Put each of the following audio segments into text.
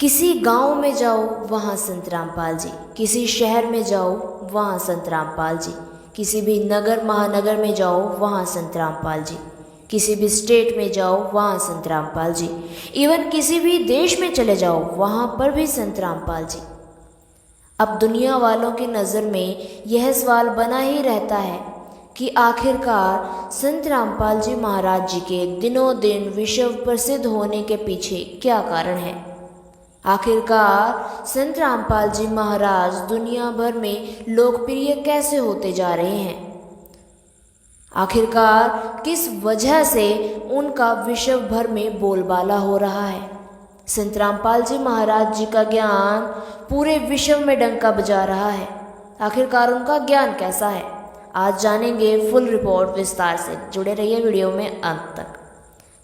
किसी गांव में जाओ वहाँ संत रामपाल जी, किसी शहर में जाओ वहाँ संत रामपाल जी, किसी भी नगर महानगर में जाओ वहाँ संत रामपाल जी, किसी भी स्टेट में जाओ वहाँ संत रामपाल जी, इवन किसी भी देश में चले जाओ वहाँ पर भी संत रामपाल जी। अब दुनिया वालों की नज़र में यह सवाल बना ही रहता है कि आखिरकार संत रामपाल जी महाराज जी के दिनों दिन विश्व प्रसिद्ध होने के पीछे क्या कारण है। आखिरकार संत रामपाल जी महाराज दुनिया भर में लोकप्रिय कैसे होते जा रहे हैं। आखिरकार किस वजह से उनका विश्व भर में बोलबाला हो रहा है। संत रामपाल जी महाराज जी का ज्ञान पूरे विश्व में डंका बजा रहा है। आखिरकार उनका ज्ञान कैसा है, आज जानेंगे फुल रिपोर्ट विस्तार से। जुड़े रहिए वीडियो में अंत तक।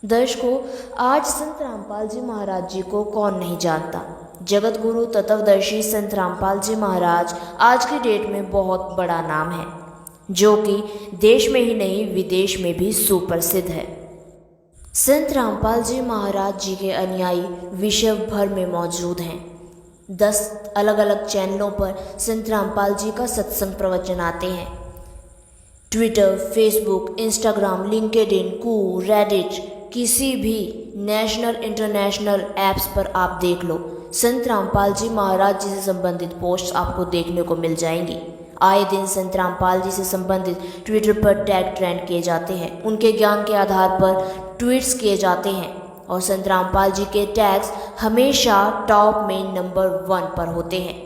दर्शकों, आज संत रामपाल जी महाराज जी को कौन नहीं जानता। जगत गुरु तत्वदर्शी संत रामपाल जी महाराज आज की डेट में बहुत बड़ा नाम है, जो कि देश में ही नहीं विदेश में भी सुप्रसिद्ध है। संत रामपाल जी महाराज जी के अनुयायी विश्व भर में मौजूद हैं। 10 अलग अलग चैनलों पर संत रामपाल जी का सत्संग प्रवचन आते हैं। ट्विटर, फेसबुक, इंस्टाग्राम, लिंक्डइन, कू, रेडिट, किसी भी नेशनल इंटरनेशनल ऐप्स पर आप देख लो, संत रामपाल जी महाराज जी से संबंधित पोस्ट आपको देखने को मिल जाएंगी। आए दिन संत रामपाल जी से संबंधित ट्विटर पर टैग ट्रेंड किए जाते हैं, उनके ज्ञान के आधार पर ट्वीट्स किए जाते हैं और संत रामपाल जी के टैग्स हमेशा टॉप में नंबर 1 पर होते हैं।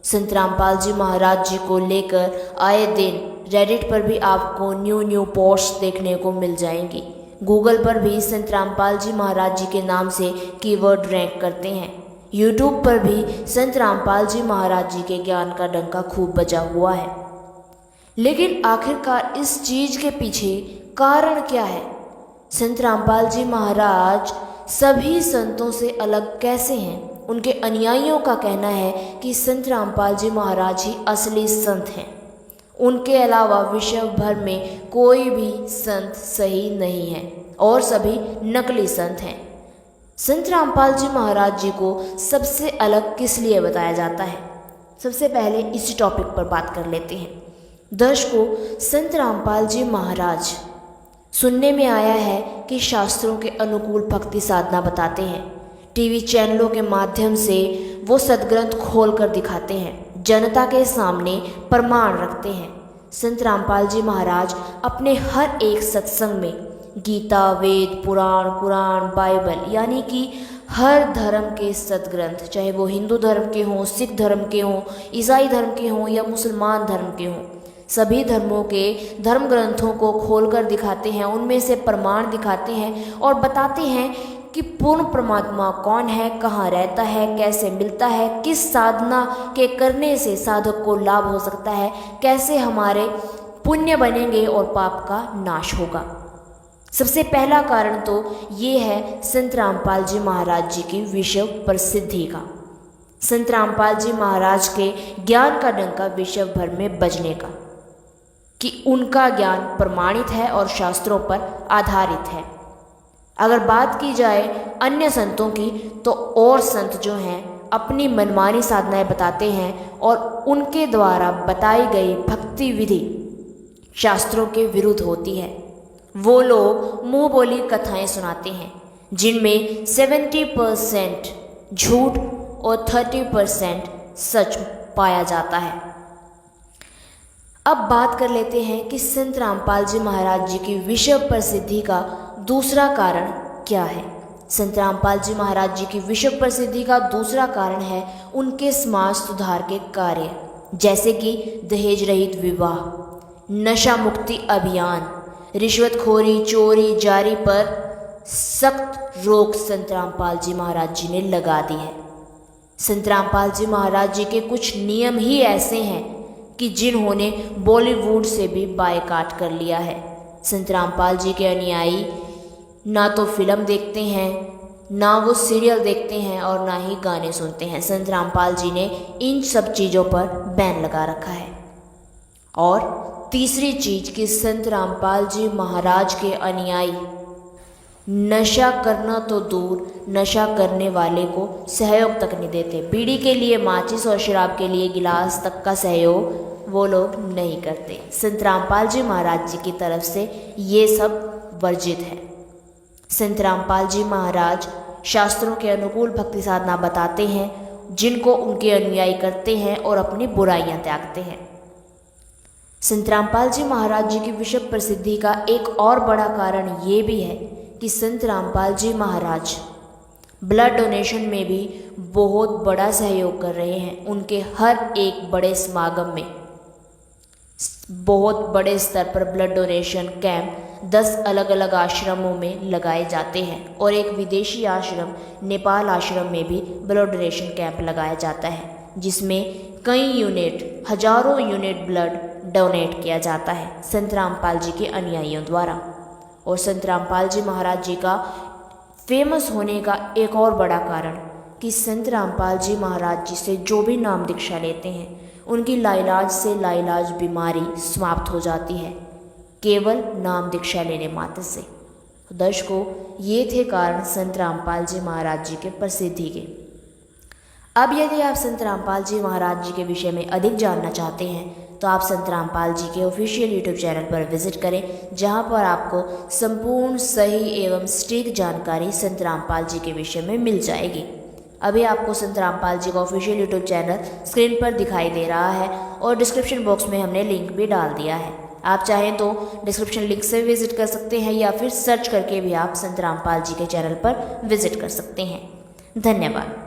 संत रामपाल जी महाराज जी को लेकर आए दिन रेडिट पर भी आपको न्यू पोस्ट देखने को मिल जाएंगी। गूगल पर भी संत रामपाल जी महाराज जी के नाम से कीवर्ड रैंक करते हैं। यूट्यूब पर भी संत रामपाल जी महाराज जी के ज्ञान का डंका खूब बजा हुआ है। लेकिन आखिरकार इस चीज के पीछे कारण क्या है। संत रामपाल जी महाराज सभी संतों से अलग कैसे हैं। उनके अनुयायियों का कहना है कि संत रामपाल जी महाराज ही असली संत हैं। उनके अलावा विश्व भर में कोई भी संत सही नहीं है और सभी नकली संत हैं। संत रामपाल जी महाराज जी को सबसे अलग किस लिए बताया जाता है, सबसे पहले इसी टॉपिक पर बात कर लेते हैं। दर्शकों, संत रामपाल जी महाराज, सुनने में आया है कि शास्त्रों के अनुकूल भक्ति साधना बताते हैं। टीवी चैनलों के माध्यम से वो सदग्रंथ खोल कर दिखाते हैं, जनता के सामने प्रमाण रखते हैं। संत रामपाल जी महाराज अपने हर एक सत्संग में गीता, वेद, पुराण, कुरान, बाइबल यानी कि हर धर्म के सदग्रंथ, चाहे वो हिंदू धर्म के हों, सिख धर्म के हों, ईसाई धर्म के हों या मुसलमान धर्म के हों, सभी धर्मों के धर्म ग्रंथों को खोलकर दिखाते हैं, उनमें से प्रमाण दिखाते हैं और बताते हैं कि पूर्ण परमात्मा कौन है, कहाँ रहता है, कैसे मिलता है, किस साधना के करने से साधक को लाभ हो सकता है, कैसे हमारे पुण्य बनेंगे और पाप का नाश होगा। सबसे पहला कारण तो ये है संत रामपाल जी महाराज जी की विश्व प्रसिद्धि का। संत रामपाल जी महाराज के ज्ञान का डंका विश्व भर में बजने का, कि उनका ज्ञान प्रमाणित है और शास्त्रों पर आधारित है। अगर बात की जाए अन्य संतों की, तो और संत जो हैं अपनी मनमानी साधनाएं बताते हैं और उनके द्वारा बताई गई भक्ति विधि शास्त्रों के विरुद्ध होती है। वो लोग मुंह बोली कथाएं सुनाते हैं, जिनमें 70% झूठ और 30% सच पाया जाता है। अब बात कर लेते हैं कि संत रामपाल जी महाराज जी की विश्व प्रसिद्धि का दूसरा कारण क्या है। संत रामपाल जी महाराज जी की विश्व प्रसिद्धि का दूसरा कारण है उनके समाज सुधार के कार्य, जैसे कि दहेज रहित विवाह, नशा मुक्ति अभियान, रिश्वतखोरी, चोरी जारी पर सख्त रोक संत रामपाल जी महाराज जी ने लगा दी है। संत रामपाल जी महाराज जी के कुछ नियम ही ऐसे हैं कि जिन्होंने बॉलीवुड से भी बायकाट कर लिया है। संत रामपाल जी के अनुयायी ना तो फिल्म देखते हैं, ना वो सीरियल देखते हैं और ना ही गाने सुनते हैं। संत रामपाल जी ने इन सब चीज़ों पर बैन लगा रखा है। और तीसरी चीज़ कि संत रामपाल जी महाराज के अनुयायी नशा करना तो दूर, नशा करने वाले को सहयोग तक नहीं देते। बीड़ी के लिए माचिस और शराब के लिए गिलास तक का सहयोग वो लोग नहीं करते। संत रामपाल जी महाराज जी की तरफ से ये सब वर्जित है। संत रामपाल जी महाराज शास्त्रों के अनुकूल भक्ति साधना बताते हैं, जिनको उनके अनुयायी करते हैं और अपनी बुराइयां त्यागते हैं। संत रामपाल जी महाराज जी की विश्व प्रसिद्धि का एक और बड़ा कारण ये भी है कि संत रामपाल जी महाराज ब्लड डोनेशन में भी बहुत बड़ा सहयोग कर रहे हैं। उनके हर एक बड़े समागम में बहुत बड़े स्तर पर ब्लड डोनेशन कैंप 10 अलग अलग आश्रमों में लगाए जाते हैं और एक विदेशी आश्रम नेपाल आश्रम में भी ब्लड डोनेशन कैंप लगाया जाता है, जिसमें कई यूनिट, हजारों यूनिट ब्लड डोनेट किया जाता है संत रामपाल जी के अनुयायियों द्वारा। और संत रामपाल जी महाराज जी का फेमस होने का एक और बड़ा कारण कि संत रामपाल जी महाराज जी से जो भी नाम दीक्षा लेते हैं उनकी लाइलाज से लाइलाज बीमारी समाप्त हो जाती है, केवल नाम दीक्षा लेने मात्र से। दर्शकों, ये थे कारण संत रामपाल जी महाराज जी के प्रसिद्धि के। अब यदि आप संत रामपाल जी महाराज जी के विषय में अधिक जानना चाहते हैं तो आप संत रामपाल जी के ऑफिशियल यूट्यूब चैनल पर विजिट करें, जहां पर आपको संपूर्ण सही एवं सटीक जानकारी संत रामपाल जी के विषय में मिल जाएगी। अभी आपको संत रामपाल जी का ऑफिशियल यूट्यूब चैनल स्क्रीन पर दिखाई दे रहा है और डिस्क्रिप्शन बॉक्स में हमने लिंक भी डाल दिया है। आप चाहें तो डिस्क्रिप्शन लिंक से विजिट कर सकते हैं या फिर सर्च करके भी आप संत रामपाल जी के चैनल पर विजिट कर सकते हैं। धन्यवाद।